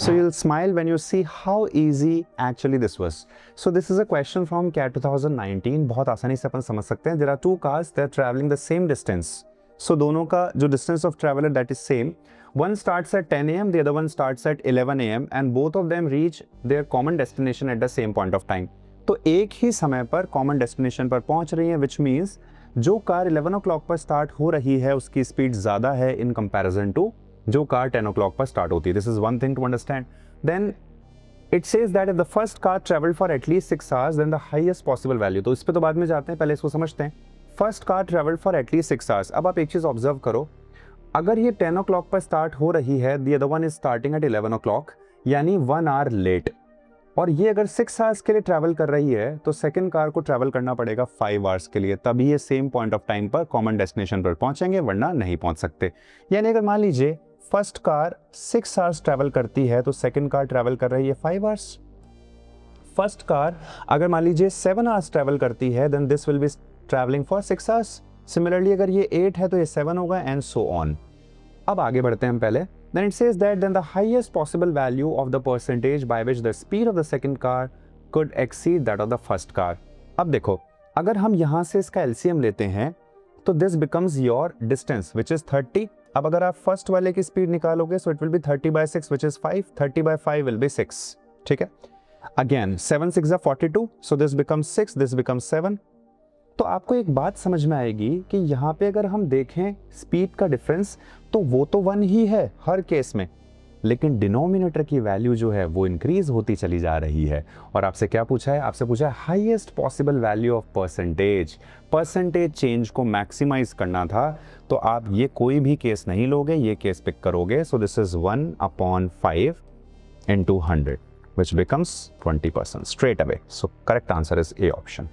So you'll smile when you see how easy actually this was. So this is a question from CAT 2019. बहुत आसानी से अपन समझ सकते हैं. There are two cars, they are traveling the same distance. So दोनों का जो distance of travel है that is same. One starts at 10 AM, the other one starts at 11 AM, and both of them reach their common destination at the same point of time. तो एक ही समय पर common destination पर पहुंच रही है, which means जो car 11 o'clock पर start हो रही है उसकी speed ज़्यादा है in comparison to जो कार 10 o'clock पर स्टार्ट होती है. This is one thing to understand. Then it says that if the first car travelled for at least 6 hours then the highest possible value. तो इस पे तो बाद में जाते हैं, पहले इसको समझते हैं. First car travelled for at least 6 hours. अब आप एक चीज ऑब्जर्व करो, अगर ये 10 o'clock पर स्टार्ट हो रही है, the other one is starting at 11 o'clock, यानी 1 hour लेट, और ये अगर 6 आवर्स के लिए ट्रैवल कर रही है तो सेकंड कार को ट्रैवल करना पड़ेगा 5 आवर्स के लिए, तभी ये सेम पॉइंट ऑफ टाइम पर कॉमन डेस्टिनेशन पर पहुंचेंगे, वरना नहीं पहुंच सकते. यानी अगर मान लीजिए फर्स्ट कार 6 आवर्स ट्रैवल करती है तो सेकंड कार ट्रैवल कर रही है 5 आवर्स. फर्स्ट कार अगर मान लीजिए 7 आवर्स ट्रैवल करती है then this will be travelling for 6 hours. Similarly अगर ये 8 है तो ये 7 होगा एंड सो ऑन. अब आगे बढ़ते हैं हम पहले. Then it says that then the highest possible value of the percentage by which the speed of the second car could exceed that of the first car. अब देखो, अगर हम यहाँ से इसका LCM लेते हैं तो this becomes your distance which is 30. अब अगर आप फर्स्ट वाले की स्पीड निकालोगे so it will be 30/6 which is 5. 30/5 will be 6. ठीक है. Again 7 6 are 42 so this becomes 6, this becomes 7. तो आपको एक बात समझ में आएगी कि यहाँ पे अगर हम देखें स्पीड का डिफरेंस तो वो तो 1 ही है हर केस में, लेकिन डिनोमिनेटर की वैल्यू जो है वो इंक्रीज होती चली जा रही है. और आपसे क्या पूछा है? आपसे पूछा है highest possible value of percentage change को मैक्सिमाइज करना था. तो आप ये कोई भी केस नहीं लोगे, ये केस पिक करोगे. So this is 1/5 into 100 which becomes 20% straight away. So correct answer is A option.